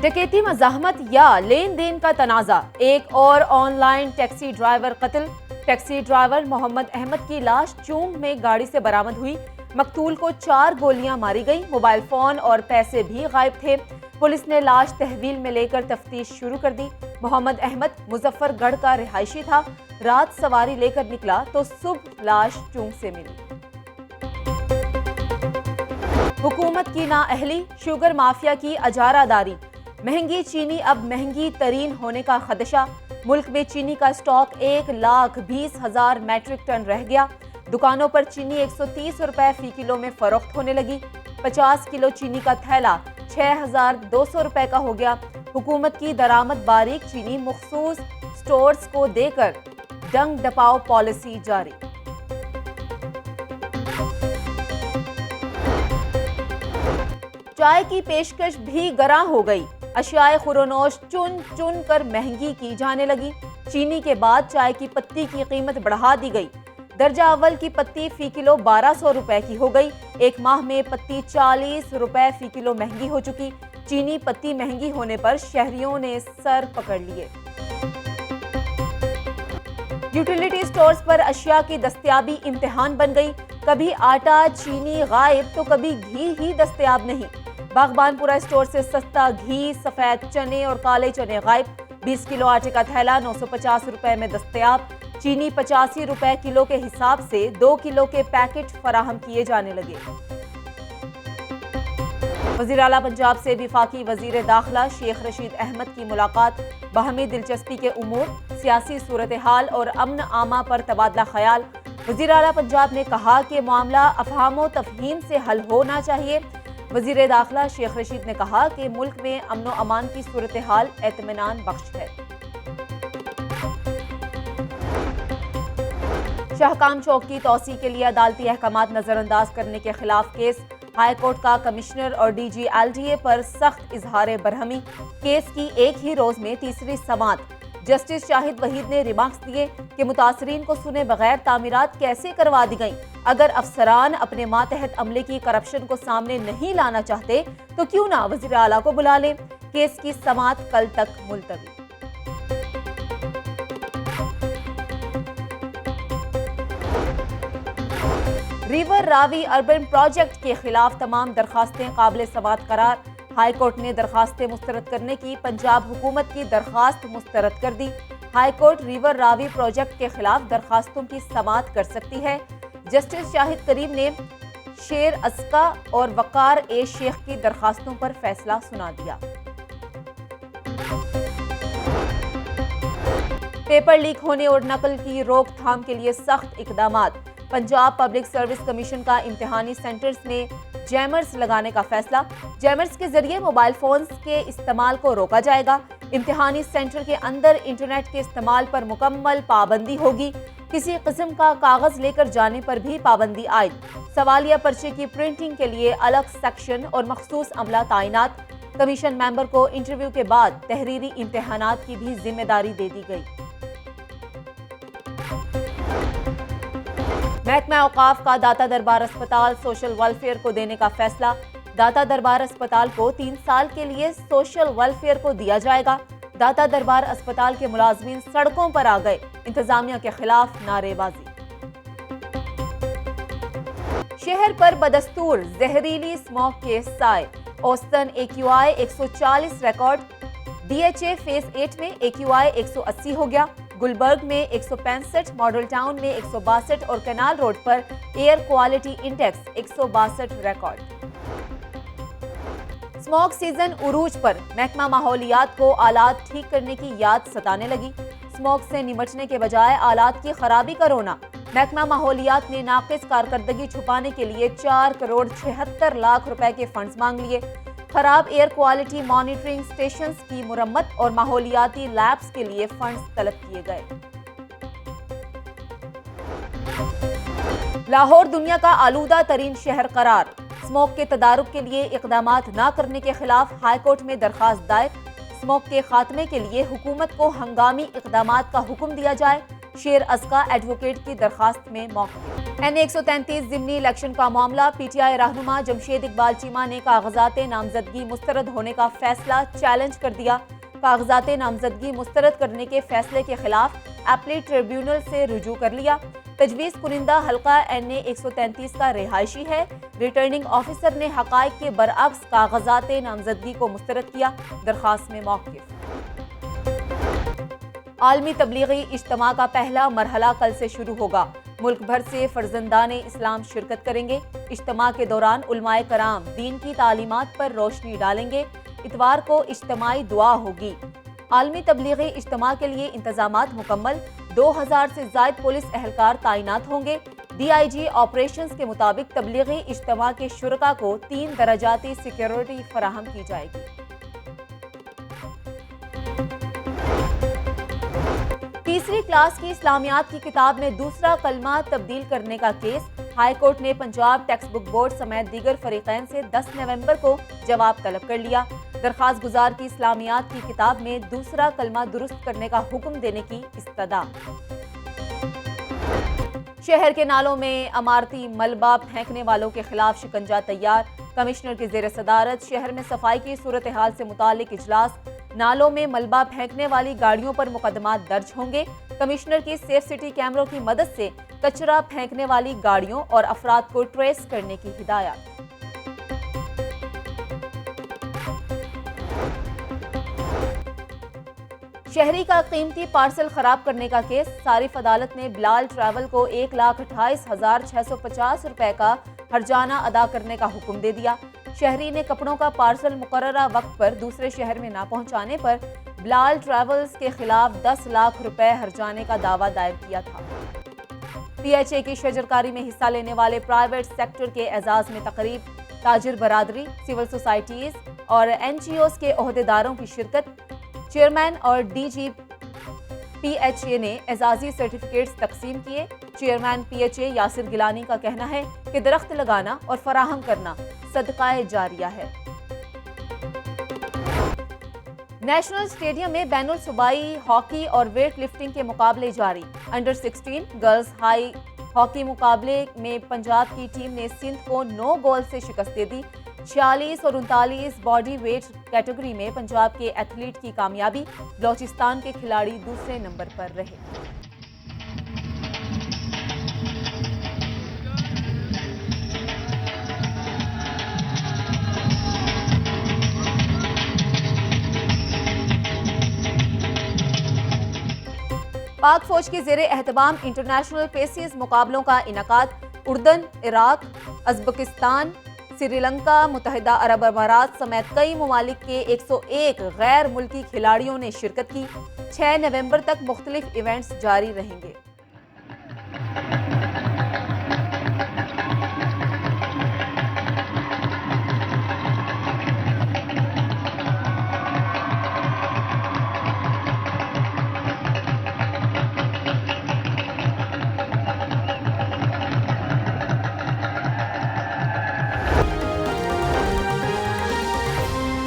ڈکیتی مزاحمت یا لین دین کا تنازع، ایک اور آن لائن ٹیکسی ڈرائیور قتل۔ ٹیکسی ڈرائیور محمد احمد کی لاش چونگ میں گاڑی سے برآمد ہوئی۔ مقتول کو 4 گولیاں ماری گئیں، موبائل فون اور پیسے بھی غائب تھے۔ پولیس نے لاش تحویل میں لے کر تفتیش شروع کر دی۔ محمد احمد مظفر گڑھ کا رہائشی تھا، رات سواری لے کر نکلا تو صبح لاش چونگ سے ملی۔ حکومت کی نااہلی، شوگر مافیا کی اجارہ داری، مہنگی چینی اب مہنگی ترین ہونے کا خدشہ۔ ملک میں چینی کا سٹاک 1,20,000 میٹرک ٹن رہ گیا۔ دکانوں پر چینی 130 روپے فی کلو میں فروخت ہونے لگی۔ 50 کلو چینی کا تھیلا 6,200 روپے کا ہو گیا۔ حکومت کی درآمد باریک چینی مخصوص سٹورز کو دے کر ڈنگ ڈپاؤ پالیسی جاری۔ چائے کی پیشکش بھی گراں ہو گئی، اشیاء خورونوش چن چن کر مہنگی کی جانے لگی۔ چینی کے بعد چائے کی پتی کی قیمت بڑھا دی گئی۔ درجہ اول کی پتی فی کلو 1,200 روپے کی ہو گئی۔ ایک ماہ میں پتی 40 روپے فی کلو مہنگی ہو چکی۔ چینی پتی مہنگی ہونے پر شہریوں نے سر پکڑ لیے۔ یوٹیلیٹی سٹورز پر اشیاء کی دستیابی امتحان بن گئی۔ کبھی آٹا چینی غائب تو کبھی گھی ہی دستیاب نہیں۔ باغبان پورہ سٹور سے سستا گھی، سفید چنے اور کالے چنے غائب۔ 20 کلو آٹے کا تھیلا 950 روپے میں دستیاب۔ چینی 85 روپے کلو کے حساب سے 2 کلو کے پیکٹ فراہم کیے جانے لگے۔ وزیر اعلیٰ پنجاب سے وفاقی وزیر داخلہ شیخ رشید احمد کی ملاقات، باہمی دلچسپی کے امور، سیاسی صورتحال اور امن عامہ پر تبادلہ خیال۔ وزیر اعلیٰ پنجاب نے کہا کہ معاملہ افہام و تفہیم سے حل ہونا چاہیے۔ وزیر داخلہ شیخ رشید نے کہا کہ ملک میں امن و امان کی صورتحال اطمینان بخش ہے۔ شاہکام چوک کی توسیع کے لیے عدالتی احکامات نظر انداز کرنے کے خلاف کیس، ہائی کورٹ کا کمشنر اور D G L D A پر سخت اظہار برہمی۔ کیس کی ایک ہی روز میں تیسری سماعت۔ جسٹس شاہد وحید نے ریمارکس دیے کہ متاثرین کو سنے بغیر تعمیرات کیسے کروا دی گئیں۔ اگر افسران اپنے ماتحت عملے کی کرپشن کو سامنے نہیں لانا چاہتے تو کیوں نہ وزیر اعلیٰ کو بلا لیں۔ کیس کی سماعت کل تک ملتوی۔ ریور راوی اربن پروجیکٹ کے خلاف تمام درخواستیں قابل سماعت قرار۔ ہائی کورٹ نے درخواستیں مسترد کرنے کی پنجاب حکومت کی درخواست مسترد کر دی۔ ہائی کورٹ ریور راوی پروجیکٹ کے خلاف درخواستوں کی سماعت کر سکتی ہے۔ جسٹس شاہد کریم نے شیر اسکا اور وقار اے شیخ کی درخواستوں پر فیصلہ سنا دیا۔ پیپر لیک ہونے اور نقل کی روک تھام کے لیے سخت اقدامات۔ پنجاب پبلک سروس کمیشن کا امتحانی سینٹرز میں جیمرز لگانے کا فیصلہ۔ جیمرز کے ذریعے موبائل فونز کے استعمال کو روکا جائے گا۔ امتحانی سینٹر کے اندر انٹرنیٹ کے استعمال پر مکمل پابندی ہوگی۔ کسی قسم کا کاغذ لے کر جانے پر بھی پابندی عائد۔ سوالیہ پرچے کی پرنٹنگ کے لیے الگ سیکشن اور مخصوص عملہ تعینات۔ کمیشن ممبر کو انٹرویو کے بعد تحریری امتحانات کی بھی ذمہ داری دے دی گئی۔ محکمہ اوقاف کا داتا دربار اسپتال سوشل ویلفیئر کو دینے کا فیصلہ۔ داتا دربار اسپتال کو 3 سال کے لیے سوشل ویلفیئر کو دیا جائے گا۔ داتا دربار اسپتال کے ملازمین سڑکوں پر آ گئے، انتظامیہ کے خلاف نعرے بازی۔ شہر پر بدستور زہریلی اسموگ کے سائے، اوسطن AQI 140 ریکارڈ۔ DHA فیز 8 میں AQI 180 ہو گیا۔ گلبرگ میں 165، ماڈل ٹاؤن میں 162 اور canal road per air quality index 162 record. Smog season عروج پر، محکمہ ماحولیات کو آلات ٹھیک کرنے کی یاد ستانے لگی۔ اسموگ سے نمٹنے کے بجائے آلات کی خرابی کا رونا۔ محکمہ ماحولیات نے ناقص کارکردگی چھپانے کے لیے 4,76,00,000 روپے کے فنڈز مانگ لیے۔ خراب ایئر کوالٹی مانیٹرنگ سٹیشنز کی مرمت اور ماحولیاتی لیبز کے لیے فنڈز طلب کیے گئے۔ لاہور دنیا کا آلودہ ترین شہر قرار، اسموگ کے تدارک کے لیے اقدامات نہ کرنے کے خلاف ہائی کورٹ میں درخواست دائر۔ اسموگ کے خاتمے کے لیے حکومت کو ہنگامی اقدامات کا حکم دیا جائے، شیر اسکا ایڈوکیٹ کی درخواست میں موقف۔ N133 ضمنی الیکشن کا معاملہ، پی ٹی آئی رہنما جمشید اقبال چیمہ نے کاغذات نامزدگی مسترد ہونے کا فیصلہ چیلنج کر دیا۔ کاغذات نامزدگی مسترد کرنے کے فیصلے کے خلاف ایپلیٹ ٹریبیونل سے رجوع کر لیا۔ تجویز کنندہ حلقہ N133 کا رہائشی ہے۔ ریٹرننگ آفیسر نے حقائق کے برعکس کاغذات نامزدگی کو مسترد کیا۔ درخواست میں موقف۔ عالمی تبلیغی اجتماع کا پہلا مرحلہ کل سے شروع ہوگا۔ ملک بھر سے فرزندان اسلام شرکت کریں گے۔ اجتماع کے دوران علماء کرام دین کی تعلیمات پر روشنی ڈالیں گے۔ اتوار کو اجتماعی دعا ہوگی۔ عالمی تبلیغی اجتماع کے لیے انتظامات مکمل، 2000 سے زائد پولیس اہلکار تعینات ہوں گے۔ ڈی آئی جی آپریشنز کے مطابق تبلیغی اجتماع کے شرکاء کو 3 درجاتی سیکیورٹی فراہم کی جائے گی۔ تیسری کلاس کی اسلامیات کی کتاب میں دوسرا کلمہ تبدیل کرنے کا کیس، ہائی کورٹ نے پنجاب ٹیکسٹ بک بورڈ سمیت دیگر فریقین سے 10 نومبر کو جواب طلب کر لیا۔ درخواست گزار کی اسلامیات کی کتاب میں دوسرا کلمہ درست کرنے کا حکم دینے کی استدعا۔ شہر کے نالوں میں عمارتی ملبہ پھینکنے والوں کے خلاف شکنجہ تیار، کمشنر کی زیر صدارت شہر میں صفائی کی صورتحال سے متعلق اجلاس۔ نالوں میں ملبہ پھینکنے والی گاڑیوں پر مقدمات درج ہوں گے۔ کمشنر کی سیف سٹی کیمروں کی مدد سے کچرا پھینکنے والی گاڑیوں اور افراد کو ٹریس کرنے کی ہدایات۔ شہری کا قیمتی پارسل خراب کرنے کا کیس، صارف عدالت نے بلال ٹریول کو 1,28,650 روپے کا ہرجانہ ادا کرنے کا حکم دے دیا۔ شہری نے کپڑوں کا پارسل مقررہ وقت پر دوسرے شہر میں نہ پہنچانے پر بلال ٹریولز کے خلاف 10 لاکھ روپے ہرجانے کا دعویٰ دائر کیا تھا۔ پی ایچ اے کی شجرکاری میں حصہ لینے والے پرائیویٹ سیکٹر کے اعزاز میں تقریب، تاجر برادری، سول سوسائٹیز اور این جی اوز کے عہدیداروں کی شرکت۔ چیئرمین اور ڈی جی پی ایچ اے نے اعزازی سرٹیفکیٹس تقسیم کیے۔ Chairman P H A Yasir Gilani کا کہنا ہے کہ درخت لگانا اور فراہم کرنا صدقہ جاریہ ہے۔ نیشنل اسٹیڈیم میں بین الصوبائی ہاکی اور ویٹ لفٹنگ کے مقابلے جاری۔ انڈر 16 گرلز ہائی ہاکی مقابلے میں پنجاب کی ٹیم نے سندھ کو 9 گول سے شکست دے دی۔ 46 اور 39 باڈی ویٹ کیٹیگری میں پنجاب کے ایتھلیٹ کی کامیابی، بلوچستان کے کھلاڑی دوسرے نمبر پر رہے۔ پاک فوج کے زیر اہتمام انٹرنیشنل پیسز مقابلوں کا انعقاد، اردن، عراق، ازبکستان، سری لنکا، متحدہ عرب امارات سمیت کئی ممالک کے 101 غیر ملکی کھلاڑیوں نے شرکت کی۔ 6 نومبر تک مختلف ایونٹس جاری رہیں گے۔